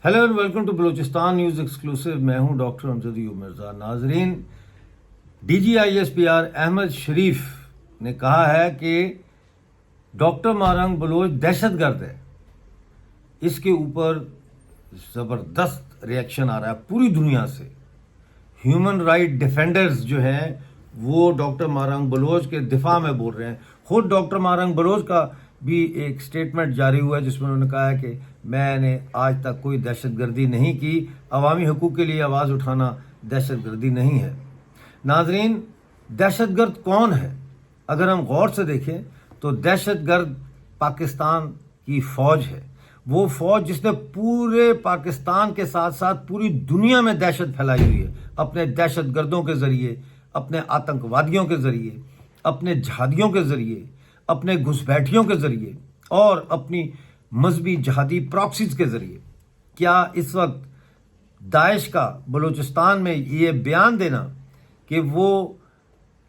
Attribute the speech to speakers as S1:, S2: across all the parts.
S1: Hello and welcome to Balochistan news exclusive. मैं हूं doctor Amjad Ayub Mirza. नाजरीन, DGISPR अहमद शरीफ ने कहा है कि डॉक्टर मारंग बलोच दहशतगर्द है। इसके ऊपर ज़बरदस्त रिएक्शन आ रहा है पूरी दुनिया से। ह्यूमन राइट डिफेंडर्स जो हैं वो डॉक्टर मारंग बलोच के दिफा में बोल रहे हैं। खुद डॉक्टर मारंग बलोच का भी एक स्टेटमेंट जारी हुआ है जिसमें उन्होंने कहा है कि मैंने आज तक कोई दहशतगर्दी नहीं की, अवामी हकूक़ के लिए आवाज़ उठाना दहशतगर्दी नहीं है। नाजरीन, दहशतगर्द कौन है? अगर हम गौर से देखें तो दहशतगर्द पाकिस्तान की फ़ौज है। वो फ़ौज जिसने पूरे पाकिस्तान के साथ साथ पूरी दुनिया में दहशत फैलाई हुई है, अपने दहशतगर्दों के ज़रिए, अपने आतंकवादियों के ज़रिए, अपने जहादियों के ज़रिए, अपने घुसपैठियों के ज़रिए और अपनी मजहबी जहादी प्रॉक्सीज के ज़रिए। क्या इस वक्त दाइश का बलूचिस्तान में ये बयान देना कि वो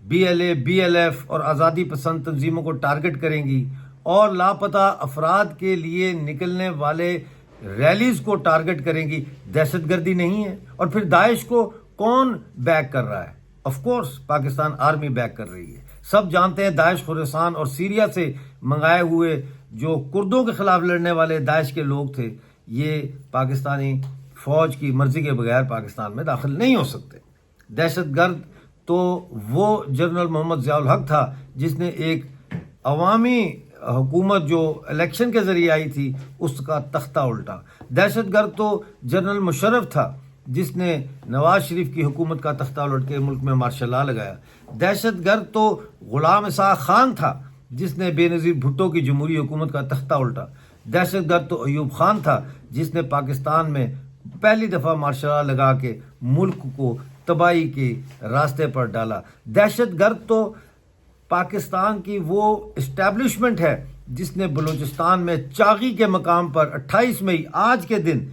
S1: BLA, BLF और आज़ादी पसंद तंजीमों को टारगेट करेंगी और लापता अफराद के लिए निकलने वाले रैलीज़ को टारगेट करेंगी, दहशतगर्दी नहीं है? और फिर दाइश को कौन बैक कर रहा है? Of course Pakistan army back कर रही है। सब जानते हैं दाइश खुरासान और सीरिया से मंगाए हुए जो कुर्दों के खिलाफ लड़ने वाले दाइश के लोग थे, ये पाकिस्तानी फ़ौज की मर्जी के बगैर पाकिस्तान में दाखिल नहीं हो सकते। दहशतगर्द तो वो जनरल मोहम्मद ज़ियाउल हक था जिसने एक अवामी हुकूमत जो इलेक्शन के ज़रिए आई थी उसका तख्ता उल्टा। दहशतगर्द तो जनरल मुशर्रफ था जिसने नवाज शरीफ की हुकूमत का तख्ता उलट के मुल्क में मार्शल लॉ लगाया। दहशतगर्द तो गुलाम इसाक खान था जिसने बेनज़ीर भुट्टो की जमहूरी हुकूमत का तख्ता उल्टा। दहशतगर्द तो अयूब खान था जिसने पाकिस्तान में पहली दफ़ा मार्शल लॉ लगा के मुल्क को तबाही के रास्ते पर डाला। दहशतगर्द तो पाकिस्तान की वो इस्टेब्लिशमेंट है जिसने बलूचिस्तान में चागी के मकाम पर 28 मई आज के दिन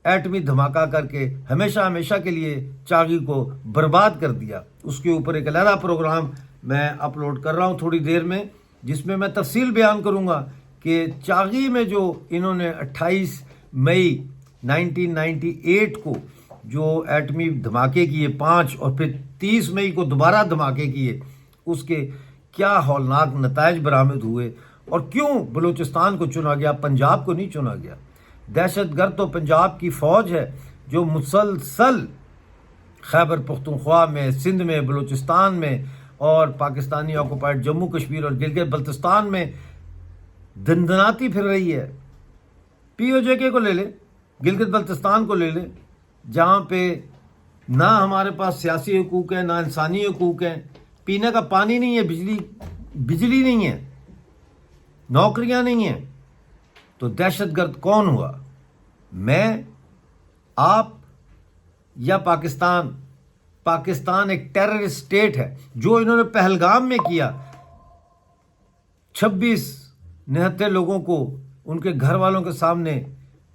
S1: एटमी धमाका करके हमेशा हमेशा के लिए चागी को बर्बाद कर दिया। उसके ऊपर एक अलहदा प्रोग्राम मैं अपलोड कर रहा हूँ थोड़ी देर में, जिसमें मैं तफसील बयान करूँगा कि चागी में जो इन्होंने 28 मई 1998 को जो एटमी धमाके किए 5 और फिर 30 मई को दोबारा धमाके किए, उसके क्या हौलनाक नताइज बरामद हुए और क्यों बलूचिस्तान को चुना गया, पंजाब को नहीं चुना गया। दहशतगर्द तो पंजाब की फ़ौज है जो मुसलसल खैबर पख्तूनख्वा में, सिंध में, बलूचिस्तान में और पाकिस्तानी ऑक्युपाइड जम्मू कश्मीर और गिलगित बल्तिस्तान में दंदनाती फिर रही है। POJK को ले ले, गिलगित बल्तिस्तान को ले ले, जहाँ पे ना हमारे पास सियासी हकूक़ है, ना इंसानी हकूक़ हैं, पीने का पानी नहीं है, बिजली नहीं है, नौकरियाँ नहीं हैं। तो दहशतगर्द कौन हुआ? मैं, आप या पाकिस्तान? पाकिस्तान एक टेररिस्ट स्टेट है। जो इन्होंने पहलगाम में किया, 26 निहत्थे लोगों को उनके घर वालों के सामने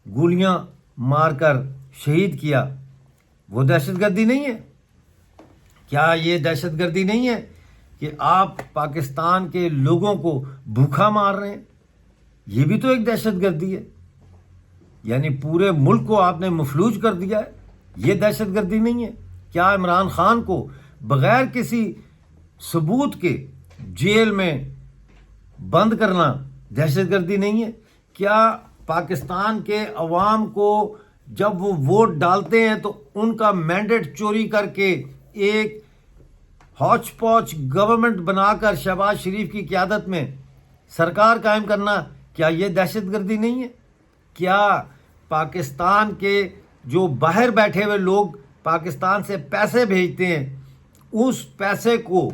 S1: गोलियां मारकर शहीद किया, वो दहशतगर्दी नहीं है? क्या ये दहशतगर्दी नहीं है कि आप पाकिस्तान के लोगों को भूखा मार रहे हैं? ये भी तो एक दहशतगर्दी है। यानी पूरे मुल्क को आपने मफलूज कर दिया है, ये दहशतगर्दी नहीं है? क्या इमरान खान को बगैर किसी सबूत के जेल में बंद करना दहशतगर्दी नहीं है? क्या पाकिस्तान के अवाम को जब वो वोट डालते हैं तो उनका मैंडेट चोरी करके एक हौच पौच गवर्नमेंट बनाकर शहबाज शरीफ की क़यादत में सरकार कायम करना, क्या ये दहशतगर्दी नहीं है? क्या पाकिस्तान के जो बाहर बैठे हुए लोग पाकिस्तान से पैसे भेजते हैं, उस पैसे को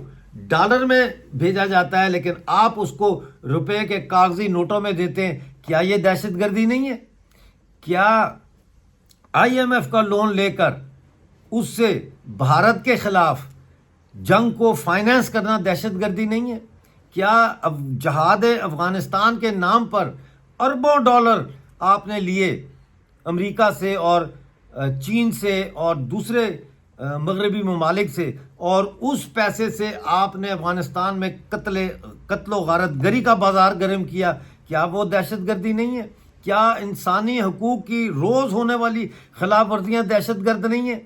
S1: डॉलर में भेजा जाता है लेकिन आप उसको रुपए के कागजी नोटों में देते हैं, क्या ये दहशतगर्दी नहीं है? क्या IMF का लोन लेकर उससे भारत के खिलाफ जंग को फाइनेंस करना दहशतगर्दी नहीं है? क्या अब जहाद अफगानिस्तान के नाम पर अरबों डॉलर आपने लिए अमेरिका से और चीन से और दूसरे मगरबी ममालिक से, और उस पैसे से आपने अफगानिस्तान में कत्लो गारत गरी का बाजार गर्म किया, क्या वो दहशतगर्दी नहीं है? کیا انسانی حقوق کی روز ہونے والی خلاف ورزیاں دہشت گرد نہیں ہیں؟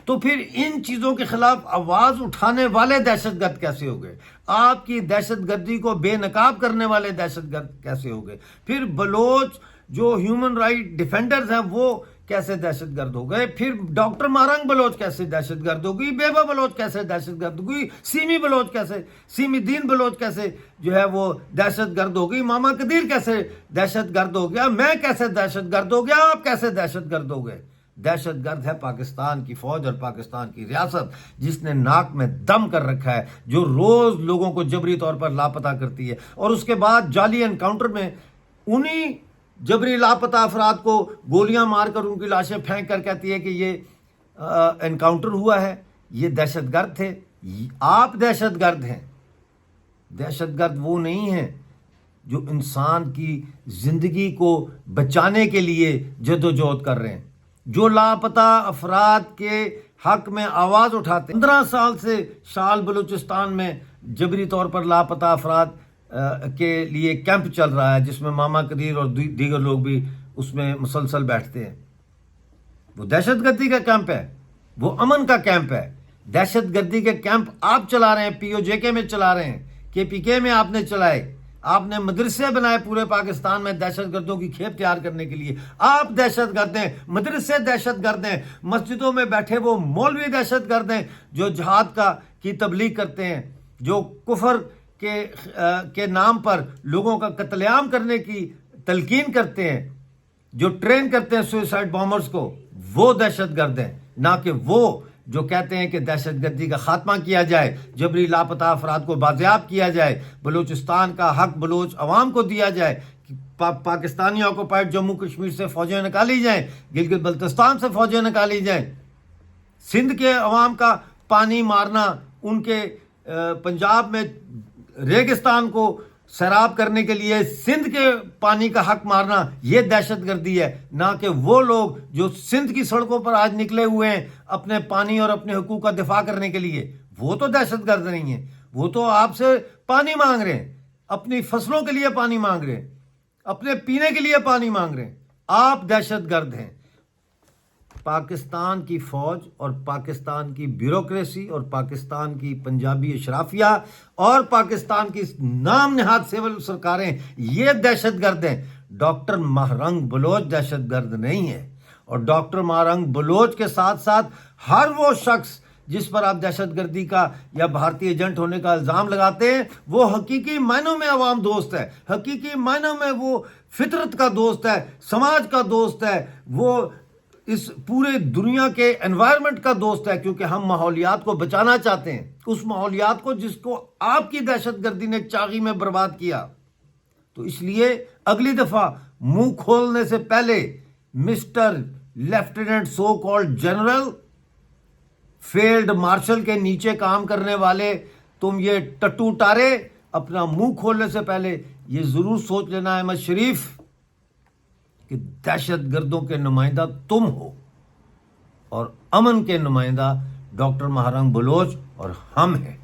S1: تو پھر ان چیزوں کے خلاف آواز اٹھانے والے دہشت گرد کیسے ہو گئے؟ آپ کی دہشت گردی کو بے نقاب کرنے والے دہشت گرد کیسے ہو گئے؟ پھر بلوچ جو ہیومن رائٹ ڈیفینڈرز ہیں وہ کیسے دہشت گرد ہو گئے؟ پھر ڈاکٹر مارنگ بلوچ کیسے دہشت گرد ہو گئی؟ بیبا بلوچ کیسے دہشت گرد ہو گئی؟ سیمی بلوچ کیسے، سیمی دین بلوچ کیسے جو ہے وہ دہشت گرد ہو گئی؟ ماما قدیر کیسے دہشت گرد ہو گیا؟ میں کیسے دہشت گرد ہو گیا؟ آپ کیسے دہشت گرد ہو گئے؟ دہشت گرد ہے پاکستان کی فوج اور پاکستان کی ریاست، جس نے ناک میں دم کر رکھا ہے، جو روز لوگوں کو جبری طور پر لاپتہ کرتی ہے، اور اس کے بعد جعلی انکاؤنٹر میں انہی جبری لاپتہ افراد کو گولیاں مار کر ان کی لاشیں پھینک کر کہتی ہے کہ یہ انکاؤنٹر ہوا ہے۔ یہ دہشت گرد تھے؟ آپ دہشت گرد ہیں۔ دہشت گرد وہ نہیں ہیں جو انسان کی زندگی کو بچانے کے لیے جدوجہد کر رہے ہیں، جو لاپتہ افراد کے حق میں آواز اٹھاتے ہیں۔ 15 سال سے شال بلوچستان میں جبری طور پر لاپتہ افراد کے لیے کیمپ چل رہا ہے، جس میں ماما قدیر اور دیگر لوگ بھی اس میں مسلسل بیٹھتے ہیں۔ وہ دہشت گردی کا کیمپ ہے، وہ امن کا کیمپ ہے۔ دہشت گردی کے کیمپ آپ چلا رہے ہیں، پی او جے کے میں چلا رہے ہیں، کے پی کے میں آپ نے چلائے، آپ نے مدرسے بنائے پورے پاکستان میں دہشت گردوں کی کھیپ تیار کرنے کے لیے۔ آپ دہشت گرد ہیں، مدرسے دہشت گرد ہیں، مسجدوں میں بیٹھے وہ مولوی دہشت گرد ہیں جو جہاد کی تبلیغ کرتے ہیں، جو کفر کے نام پر لوگوں کا قتل عام کرنے کی تلقین کرتے ہیں، جو ٹرین کرتے ہیں سوئسائڈ بامرز کو، وہ دہشت گرد ہیں، نہ کہ وہ جو کہتے ہیں کہ دہشت گردی کا خاتمہ کیا جائے، جبری لاپتہ افراد کو بازیاب کیا جائے، بلوچستان کا حق بلوچ عوام کو دیا جائے، پاکستانی آکوپائڈ جموں کشمیر سے فوجیں نکالی جائیں، گلگت بلتستان سے فوجیں نکالی جائیں، سندھ کے عوام کا پانی مارنا، ان کے پنجاب میں ریگستان کو سیراب کرنے کے لیے سندھ کے پانی کا حق مارنا، یہ دہشت گردی ہے، نہ کہ وہ لوگ جو سندھ کی سڑکوں پر آج نکلے ہوئے ہیں اپنے پانی اور اپنے حقوق کا دفاع کرنے کے لیے۔ وہ تو دہشت گرد نہیں ہیں، وہ تو آپ سے پانی مانگ رہے ہیں، اپنی فصلوں کے لیے پانی مانگ رہے ہیں، اپنے پینے کے لیے پانی مانگ رہے ہیں۔ آپ دہشت گرد ہیں۔ پاکستان کی فوج اور پاکستان کی بیوروکریسی اور پاکستان کی پنجابی اشرافیہ اور پاکستان کی نام نہاد سول سرکاریں یہ دہشت گرد ہیں۔ ڈاکٹر مہرنگ بلوچ دہشت گرد نہیں ہے، اور ڈاکٹر مہرنگ بلوچ کے ساتھ ساتھ ہر وہ شخص جس پر آپ دہشت گردی کا یا بھارتی ایجنٹ ہونے کا الزام لگاتے ہیں، وہ حقیقی معنوں میں عوام دوست ہے، حقیقی معنوں میں وہ فطرت کا دوست ہے، سماج کا دوست ہے، وہ اس پورے دنیا کے انوائرمنٹ کا دوست ہے، کیونکہ ہم ماحولیات کو بچانا چاہتے ہیں، اس ماحولیات کو جس کو آپ کی دہشت گردی نے چاغی میں برباد کیا۔ تو اس لیے اگلی دفعہ منہ کھولنے سے پہلے mister lieutenant so called general, field marshal کے نیچے کام کرنے والے تم یہ ٹٹو ٹارے، اپنا منہ کھولنے سے پہلے یہ ضرور سوچ لینا احمد شریف کہ دہشت گردوں کے نمائندہ تم ہو اور امن کے نمائندہ ڈاکٹر مہرنگ بلوچ اور ہم ہیں۔